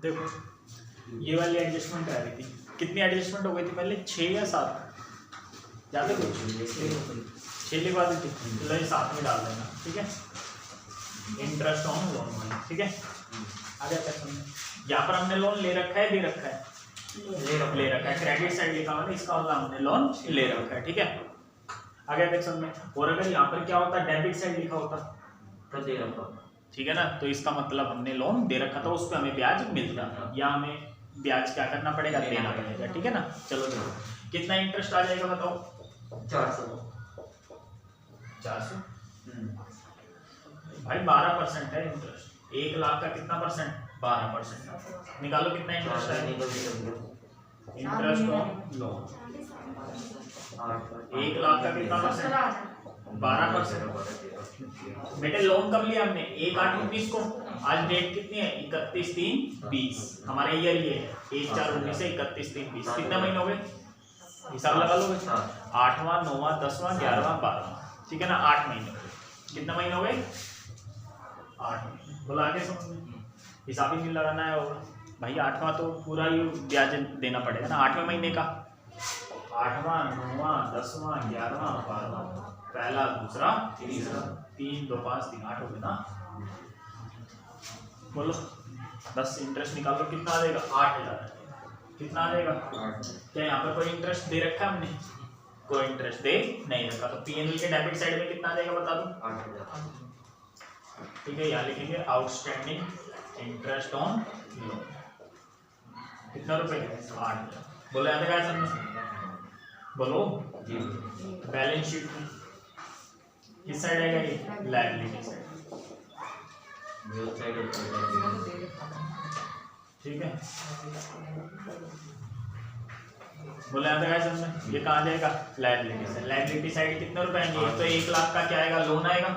देखो ये वाली एडजस्टमेंट आ रही थी, कितनी एडजस्टमेंट हो गई थी पहले 6 या 7 याद है कुछ? 6 लिखवा दी थी, चलो ये 7 में डाल देना, ठीक है। इंटरेस्ट ऑन लोन वाली, ठीक है। आगे क्या समझे, यहाँ पर हमने लोन ले रखा है, दे रखा है, ले रखा है, क्रेडिट साइड लिखा हुआ है, इसका मतलब हमने लोन ले रखा है, ठीक है। आगे देख समझ में, और अगर यहाँ पर क्या होता, डेबिट साइड लिखा होता तो दे रखा, ठीक है ना, तो इसका मतलब हमने लोन दे रखा था, उस पर हमें ब्याज मिलता, या हमें ब्याज क्या करना पड़ेगा, देना पड़ेगा, ठीक है ना। चलो देखो कितना इंटरेस्ट आ जाएगा बताओ। 400 भाई 12% है इंटरेस्ट, 1 लाख का कितना परसेंट, 12%। निकालो कितना इंटरेस्ट है, इंटरेस्ट ऑन लोन 1 लाख का कितना परसेंट, 12%। बेटे लोन कब लिया हमने, 1/8/19 को, आज डेट कितनी है, 31/3/20, हमारे ईयर ये है 1/4/19 से 31/3/20, कितने महीने हो गए, हिसाब लगा लोगे, 8वां 9वां 10वां 11वां 12वां, ठीक है ना, 8 महीने हो गए, कितने महीने हो गए, 8 महीने। बोला आगे समझ में, हिसाब ही नहीं लगाना है होगा भाई, 8वां तो पूरा ही ब्याज देना पड़ेगा ना, 8वें महीने का, 8वां 9वां 10वां 11वां 12वां, पहला दूसरा तीसरा, 3 2 5 3 8 हो गया ना। बोलो 10 इंटरेस्ट निकाल लो, कितना आ जाएगा, 8000, कितना आ जाएगा। क्या यहाँ पर कोई इंटरेस्ट दे रखा है हमने, कोई इंटरेस्ट दे नहीं रखा, तो पीएनएल के डेबिट साइड में कितना आ जाएगा बता दो, 8000, ठीक है। यहाँ लिखेंगे आउटस्टैंडिंग इंटरेस्ट ऑन लोन, कितना रुपए, 8000। बोलो यहाँ तक समझ, बोलो जी बैलेंस शीट में किस साइड आएगा ये, लायबिलिटी साइड, ठीक है। बोले यहाँ तक समझ, ये कहाँ जाएगा, लायबिलिटी साइड, लायबिलिटी साइड कितने रुपए आएंगे, तो 1 लाख का क्या आएगा, लोन आएगा,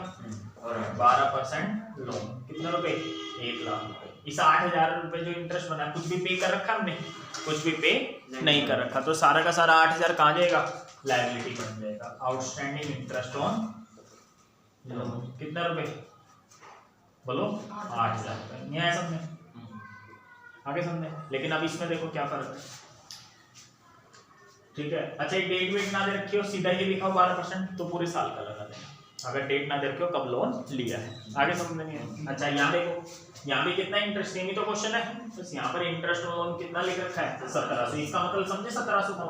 12% लोन, कितने रुपए, 1 लाख। इस 8000 रुपए जो इंटरेस्ट बना, कुछ भी पे कर रखा हमने, कुछ भी पे नहीं कर रखा, तो सारा का सारा 8000 कहाँ जाएगा, लायबिलिटी बन जाएगा। आउटस्टैंडिंग इंटरेस्ट ऑन लोन कितना रुपए, बोलो 8000 रुपए, नहीं आया समझे, आगे समझे। लेकिन अब इसमें देखो क्या फर्क है, ठीक है। अच्छा डेट वेट ना दे रखी हो, सीधा ये लिखा हो 12%, तो पूरे साल का लगा देना, अगर डेट ना दे रखी हो कब लोन लिया है, आगे समझ में नहीं है। अच्छा यहाँ देखो, यहाँ भी कितना इंटरेस्ट, नहीं तो क्वेश्चन है, बस यहाँ पर इंटरेस्ट लोन कितना लिख रखा है, 1700, इसका मतलब समझे 1700 का,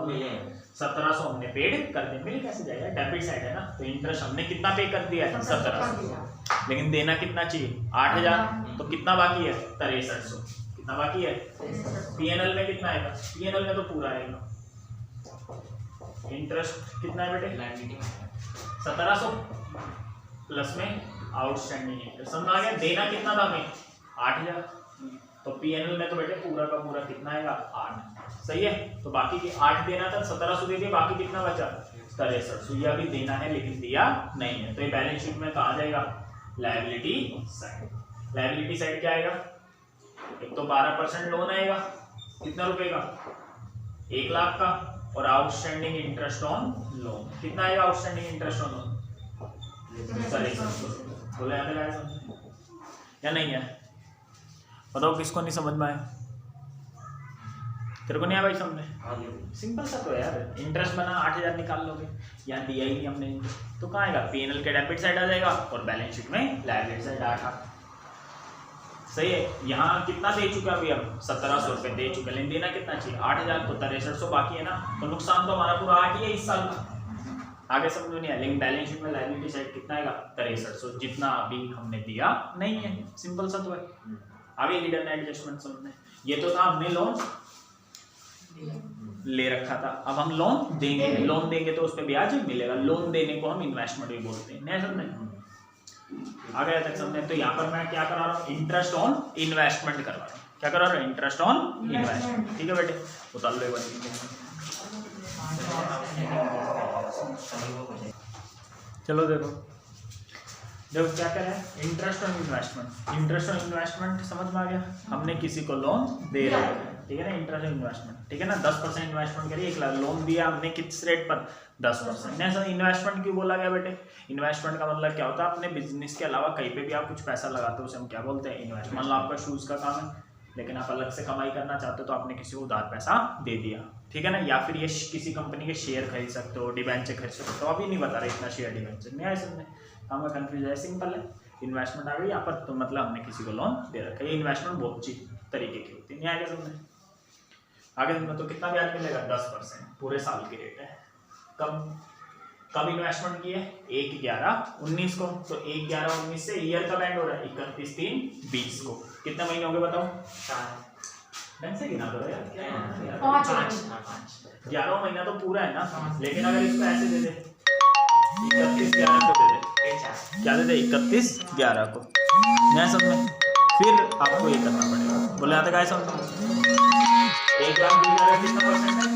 1700 हमने पेड कर दिया, मिल कैसे जाएगा, डेबिट साइड है ना, तो इंटरेस्ट हमने कितना पे कर दिया है, 1700, लेकिन देना कितना चाहिए, 8000, तो कितना बाकी है, 6300, कितना बाकी है। पीएनएल में कितना आएगा, पीएनएल में तो पूरा आएगा, इंटरेस्ट कितना है बेटे, 1700 प्लस में आउटस्टैंडिंग इंटरेस्ट, समझ आ गया। देना कितना था हमें, 8000, तो पीएनएल में तो बेटे पूरा का पूरा कितना आएगा, 8, सही है। तो बाकी के 8 देना था, 1700 दे दिया, बाकी कितना बचा, 6300, ये अभी देना है लेकिन दिया नहीं है, तो ये बैलेंस शीट में कहाँ जाएगा, लायबिलिटी साइड। लायबिलिटी साइड क्या आएगा, एक तो 12% लोन आएगा, कितना रुपए का, 1 लाख का, और आउटस्टैंडिंग इंटरेस्ट ऑन लोन कितना आएगा, आउटस्टैंडिंग इंटरेस्ट ऑन लोन, बोले या नहीं है, बताओ किसको नहीं समझ में आया, तेरे को नहीं आया भाई समझ, सिंपल सा तो है यार, इंटरेस्ट बना 8000 निकाल लोगे, यहाँ दिया ही नहीं हमने, तो कहाँ आएगा, पीएनएल के डेबिट साइड आ जाएगा, और बैलेंस शीट में लायबिलिटी साइड 8, सही है। यहाँ कितना दे चुका अभी, हम 1700 रुपए दे चुके, लेकिन देना कितना चाहिए, 8000, तो 6300 बाकी है ना, तो नुकसान तो हमारा पूरा 8 ही है इस साल का, आगे समझ में नहीं आया। लेकिन बैलेंस शीट में लायबिलिटी साइड कितना आएगा, 6300, जितना अभी हमने दिया नहीं है, सिंपल सा तो है। आगे हिडन एडजस्टमेंट समझना, ये तो था हमने लोन ले रखा था, अब हम लोन देंगे, लोन देंगे तो उस पर ब्याज मिलेगा, लोन देने को हम इन्वेस्टमेंट भी बोलते हैं, नहीं समझे, आगे तक समझे। तो यहाँ पर मैं क्या करा रहा हूँ, इंटरेस्ट ऑन इन्वेस्टमेंट करवा रहा हूँ, क्या करा रहा हूँ, इंटरेस्ट ऑन इन्वेस्टमेंट, ठीक है बेटे, उतार लो चलो देखो क्या करें, interest on investment, interest on investment समझ में आ गया, हमने किसी को लोन दे रहे हैं, ठीक है ना, इंटरेस्ट ऑन इन्वेस्टमेंट, ठीक है ना, 10% इन्वेस्टमेंट करिए, 1 लाख लोन दिया हमने, किस रेट पर, 10%। ऐसा इन्वेस्टमेंट क्यों बोला गया बेटे, इन्वेस्टमेंट का मतलब क्या होता है, अपने बिजनेस के अलावा कहीं पे भी आप कुछ पैसा लगाते हो, उसे हम क्या बोलते हैं, इन्वेस्टमेंट। मान लो आपका शूज़ का काम है, लेकिन आप अलग से कमाई करना चाहते हो तो आपने किसी को उधार पैसा दे दिया, ठीक है ना। या फिर ये किसी कंपनी के शेयर खरीद सकते हो, डिबेंचर खरीद सकते हो। अभी नहीं बता रहे इतना शेयर डिबेंचर नहीं आए समझे, हमें कंफ्यूज है। सिंपल है, इन्वेस्टमेंट आ गई यहाँ पर, तो मतलब हमने किसी को लोन दे रखा है। ये इन्वेस्टमेंट बहुत चीज तरीके की होती है, नहीं आएगा समझे। आगे समझो तो कितना ब्याज मिलेगा 10% पूरे साल की रेट है। कब इन्वेस्टमेंट की है 1/11/19 को, तो 1/11/19 से ईयर कब एंड हो रहा है 31/3/20 को। कितने महीने हो गए बताओ, 4 ढंग से गिना दो यार, क्या है? 5 11वां महीना तो पूरा है ना, लेकिन अगर इसको ऐसे दे दे 31/11 को दे दे, क्या दे दे 31/11 को, नहीं समझ में। फिर आपको ये करना पड़ेगा, बोले आते गाइस समझो 1,20,000 कितना परसेंट है,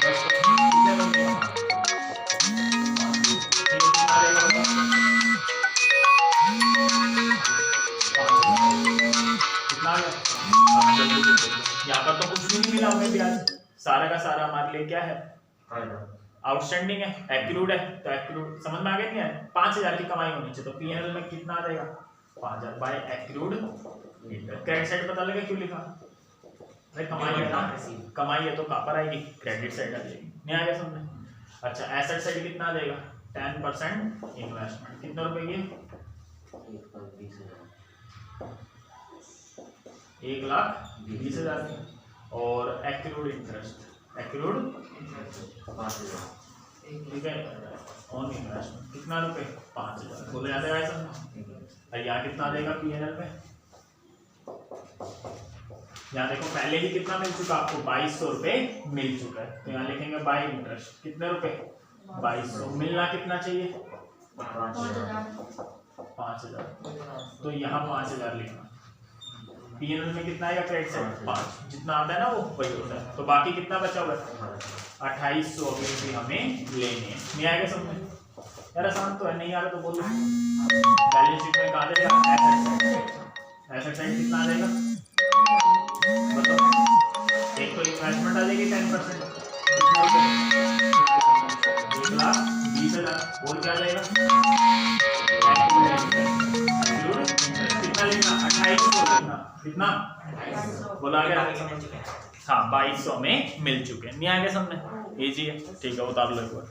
10% कितने बन गया, कितना आएगा बताओ, कितना आ गया। यहाँ पर तो कुछ भी नहीं मिला हमें ब्याज, सारा का सारा हमारे लिए क्या है, आउटस्टैंडिंग है, एक्रूड है। तो एक्रूड समझ में आ गया नहीं है, 5,000 की कमाई होनी चाहिए, तो पीएनएल में कितना आ जाएगा 5,000 by accrued interest. Credit side पता लगा क्यों लिखा, भाई कमाई है ना, कमाई है तो कहाँ पर आएगी, क्रेडिट साइड आ जाएगी, नहीं आ गया समझ। अच्छा एसेट साइड कितना आ जाएगा 10% इन्वेस्टमेंट, कितने रुपए की 1,20,000 की, और एक्रूड इंटरेस्ट, एक्रूड 5,000 ठीक है ऑन इन्वेस्टमेंट कितना रुपए 5,000, बोले याद है समझो। यहाँ कितना देगा पीएनएल में, यहाँ देखो पहले ही कितना मिल चुका आपको 2,200 रुपए मिल चुका है, तो यहाँ लिखेंगे बाय इंटरेस्ट कितने रुपए 2,200, मिलना कितना चाहिए 5,000, तो यहाँ 5,000 लिखना। पीएनएल में कितना आएगा क्रेडिट साइड 5, जितना आता है ना वो वही होता है, तो बाकी कितना बचा हुआ है 2,800 अभी हमें लेने हैं, नहीं आएगा समझ यार, आसान तो है, नहीं आ रहा तो बोलो। बैलेंस शीट में कहाँ देगा एसेट साइड कितना आ जाएगा बताओ, एक तो इन्वेस्टमेंट आ जाएगी 10%, कितना रुपए 1,20,000, और क्या आ जाएगा कितना लेना 2,800 लेना, कितना बोला गया हाँ 2,200 में मिल चुके हैं, नहीं आ गया समझ, इजी है, ठीक है उतार लो एक बार।